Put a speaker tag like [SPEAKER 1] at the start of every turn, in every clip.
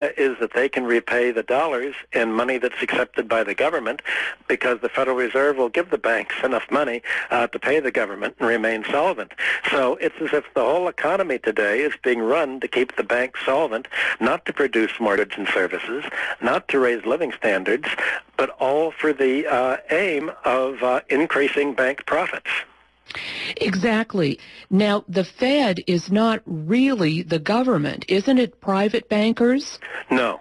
[SPEAKER 1] is that they can repay the dollars in money that's accepted by the government because the Federal Reserve will give the banks enough money to pay the government and remain solvent. So it's as if the whole economy today is being run to keep the banks solvent, not to produce more goods and services, not to raise living standards, but all for the aim of increasing bank profits.
[SPEAKER 2] Exactly. Now, the Fed is not really the government. Isn't it private bankers?
[SPEAKER 1] No.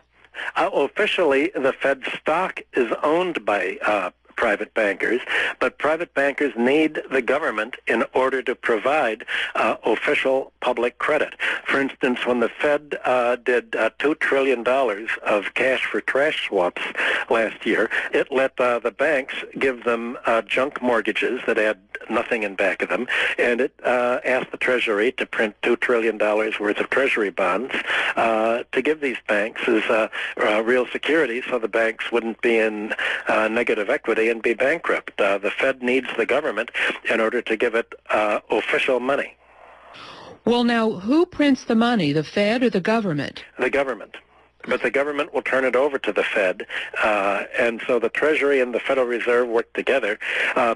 [SPEAKER 1] Officially, the Fed stock is owned by private bankers, but private bankers need the government in order to provide official public credit. For instance, when the Fed did $2 trillion of cash for trash swaps last year, it let the banks give them junk mortgages that had nothing in back of them, and it asked the Treasury to print $2 trillion worth of Treasury bonds to give these banks as real security so the banks wouldn't be in negative equity and be bankrupt. The Fed needs the government in order to give it official money.
[SPEAKER 2] Well, now, who prints the money, the Fed or the government?
[SPEAKER 1] The government. But the government will turn it over to the Fed, and so the Treasury and the Federal Reserve work together.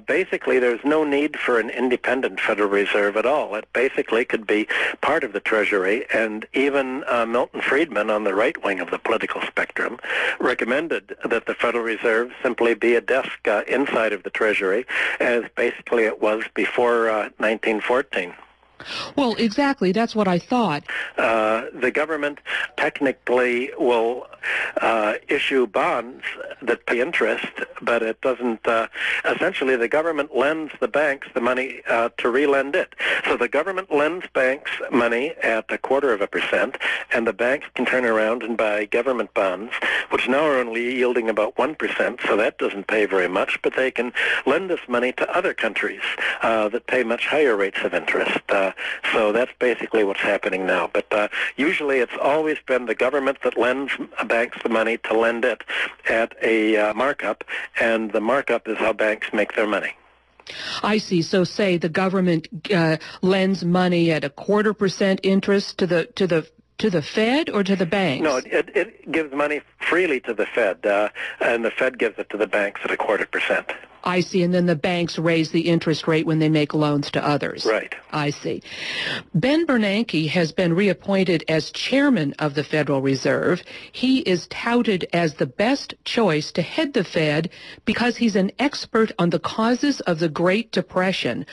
[SPEAKER 1] Basically, there's no need for an independent Federal Reserve at all. It basically could be part of the Treasury, and even Milton Friedman on the right wing of the political spectrum recommended that the Federal Reserve simply be a desk inside of the Treasury, as basically it was before 1914.
[SPEAKER 2] Well, exactly. That's what I thought.
[SPEAKER 1] The government technically will issue bonds that pay interest, but it doesn't. Essentially, the government lends the banks the money to relend it. So the government lends banks money at 0.25%, and the banks can turn around and buy government bonds, which now are only yielding about 1%, so that doesn't pay very much, but they can lend this money to other countries that pay much higher rates of interest. So that's basically what's happening now. But usually it's always been the government that lends banks the money to lend it at a markup, and the markup is how banks make their money.
[SPEAKER 2] I see. So say the government lends money at 0.25% interest to the Fed or to the banks?
[SPEAKER 1] No, it gives money freely to the Fed, and the Fed gives it to the banks at 0.25%.
[SPEAKER 2] I see, and then the banks raise the interest rate when they make loans to others.
[SPEAKER 1] Right.
[SPEAKER 2] I see. Ben Bernanke has been reappointed as chairman of the Federal Reserve. He is touted as the best choice to head the Fed because he's an expert on the causes of the Great Depression.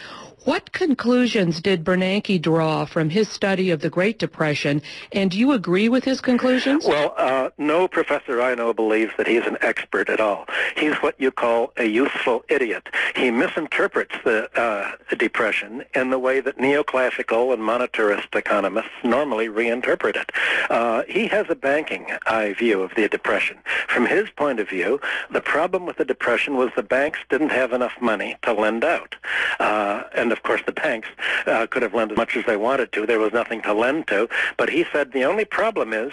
[SPEAKER 2] What conclusions did Bernanke draw from his study of the Great Depression, and do you agree with his conclusions?
[SPEAKER 1] Well, no professor I know believes that he's an expert at all. He's what you call a useful idiot. He misinterprets the Depression in the way that neoclassical and monetarist economists normally reinterpret it. He has a banking eye view of the Depression. From his point of view, the problem with the Depression was the banks didn't have enough money to lend out. And of course the banks could have lent as much as they wanted to. There was nothing to lend to. But he said the only problem is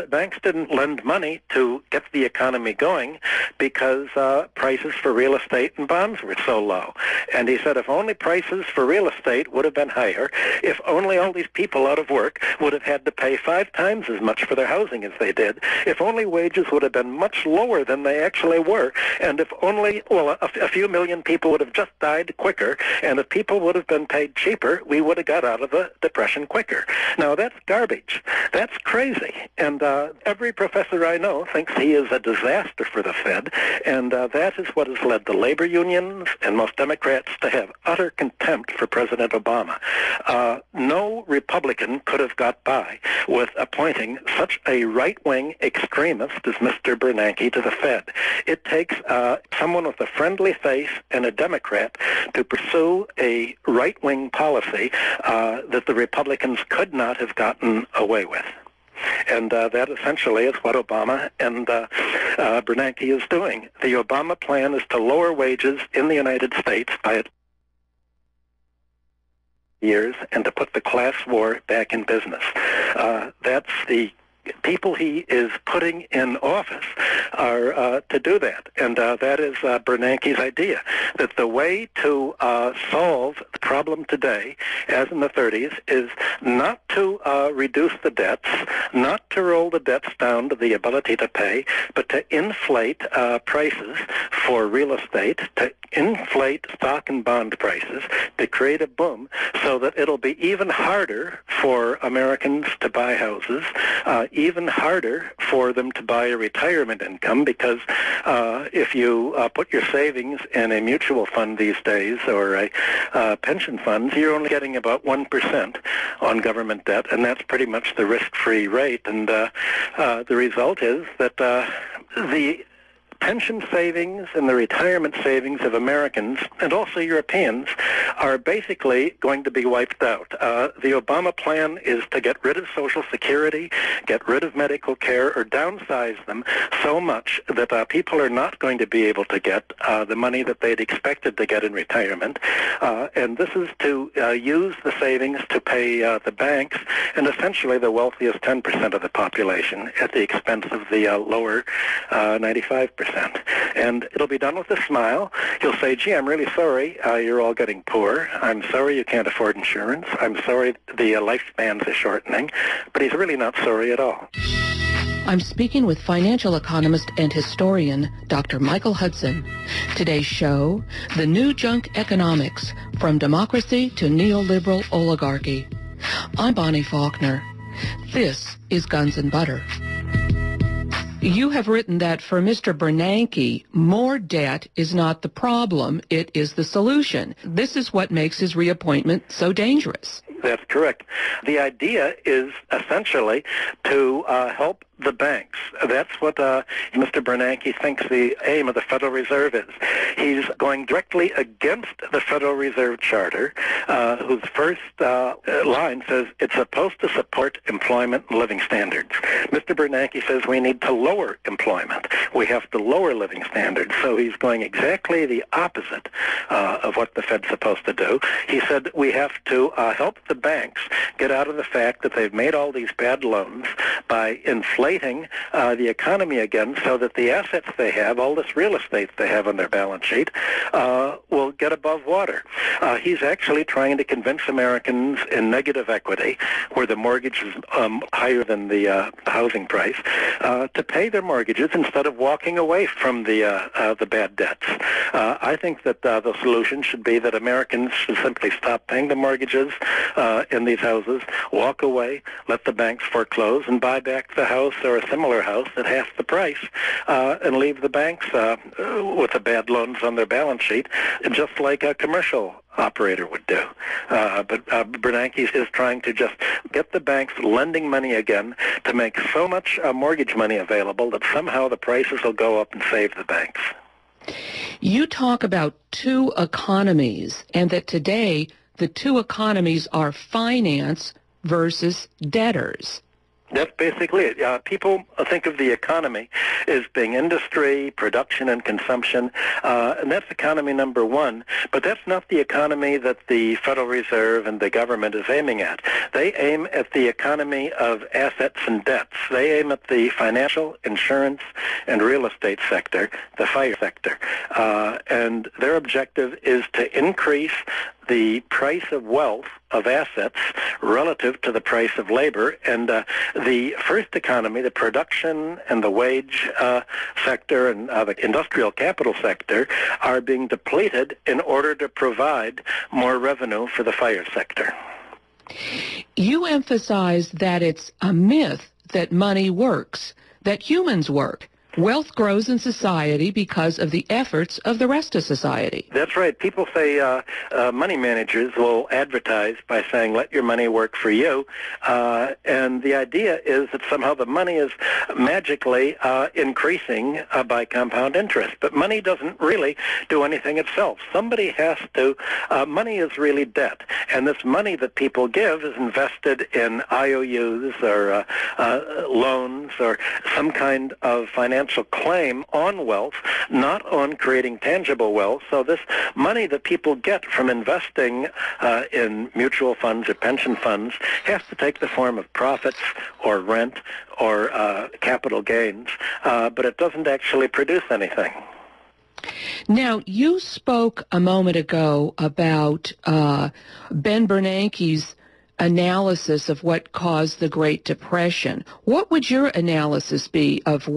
[SPEAKER 1] banks didn't lend money to get the economy going because prices for real estate and bonds were so low. And he said if only prices for real estate would have been higher, if only all these people out of work would have had to pay 5 times as much for their housing as they did, if only wages would have been much lower than they actually were, and if only, a few million people would have just died quicker, and if people would have been paid cheaper, we would have got out of the Depression quicker. Now, that's garbage. That's crazy. And every professor I know thinks he is a disaster for the Fed, and that is what has led the labor unions and most Democrats to have utter contempt for President Obama. No Republican could have got by with appointing such a right-wing extremist as Mr. Bernanke to the Fed. It takes someone with a friendly face and a Democrat to pursue a right-wing policy that the Republicans could not have gotten away with. And that essentially is what Obama and Bernanke is doing. The Obama plan is to lower wages in the United States by years and to put the class war back in business. That's the people he is putting in office are to do that. And that is Bernanke's idea, that the way to solve the problem today, as in the 30s, is not to reduce the debts, not to roll the debts down to the ability to pay, but to inflate prices for real estate, to inflate stock and bond prices, to create a boom so that it'll be even harder for Americans to buy houses, even harder for them to buy a retirement income, because if you put your savings in a mutual fund these days or a pension fund, you're only getting about 1% on government debt, and that's pretty much the risk-free rate. And the result is that the pension savings and the retirement savings of Americans and also Europeans are basically going to be wiped out. The Obama plan is to get rid of Social Security, get rid of medical care, or downsize them so much that people are not going to be able to get the money that they'd expected to get in retirement. And this is to use the savings to pay the banks and essentially the wealthiest 10% of the population at the expense of the lower 95%. And it'll be done with a smile. He'll say, gee, I'm really sorry you're all getting poor. I'm sorry you can't afford insurance. I'm sorry the lifespans are shortening. But he's really not sorry at all.
[SPEAKER 2] I'm speaking with financial economist and historian Dr. Michael Hudson. Today's show, The New Junk Economics, From Democracy to Neoliberal Oligarchy. I'm Bonnie Faulkner. This is Guns and Butter. You have written that for Mr. Bernanke, more debt is not the problem, it is the solution. This is what makes his reappointment so dangerous.
[SPEAKER 1] That's correct. The idea is essentially to help the banks. That's what Mr. Bernanke thinks the aim of the Federal Reserve is. He's going directly against the Federal Reserve Charter, whose first line says it's supposed to support employment and living standards. Mr. Bernanke says we need to lower employment. We have to lower living standards. So he's going exactly the opposite of what the Fed's supposed to do. He said we have to help the banks get out of the fact that they've made all these bad loans by inflating the economy again so that the assets they have, all this real estate they have on their balance sheet, will get above water. He's actually trying to convince Americans in negative equity, where the mortgage is higher than the housing price, to pay their mortgages instead of walking away from the bad debts. I think that the solution should be that Americans should simply stop paying the mortgages in these houses, walk away, let the banks foreclose, and buy back the house or a similar house at half the price, and leave the banks with the bad loans on their balance sheet, just like a commercial operator would do. But Bernanke is trying to just get the banks lending money again to make so much mortgage money available that somehow the prices will go up and save the banks.
[SPEAKER 2] You talk about two economies, and that today the two economies are finance versus debtors.
[SPEAKER 1] That's basically it. People think of the economy as being industry, production, and consumption, and that's economy number one. But that's not the economy that the Federal Reserve and the government is aiming at. They aim at the economy of assets and debts. They aim at the financial, insurance, and real estate sector, the FIRE sector. And their objective is to increase the price of wealth of assets relative to the price of labor. And the first economy, the production and the wage sector and the industrial capital sector, are being depleted in order to provide more revenue for the FIRE sector.
[SPEAKER 2] You emphasize that it's a myth that money works, that humans work. Wealth grows in society because of the efforts of the rest of society.
[SPEAKER 1] That's right. People say money managers will advertise by saying, let your money work for you. And the idea is that somehow the money is magically increasing by compound interest. But money doesn't really do anything itself. Somebody has to, money is really debt. And this money that people give is invested in IOUs or loans or some kind of financial financial claim on wealth, not on creating tangible wealth. So this money that people get from investing in mutual funds or pension funds has to take the form of profits or rent or capital gains, but it doesn't actually produce anything.
[SPEAKER 2] Now, you spoke a moment ago about Ben Bernanke's analysis of what caused the Great Depression. What would your analysis be of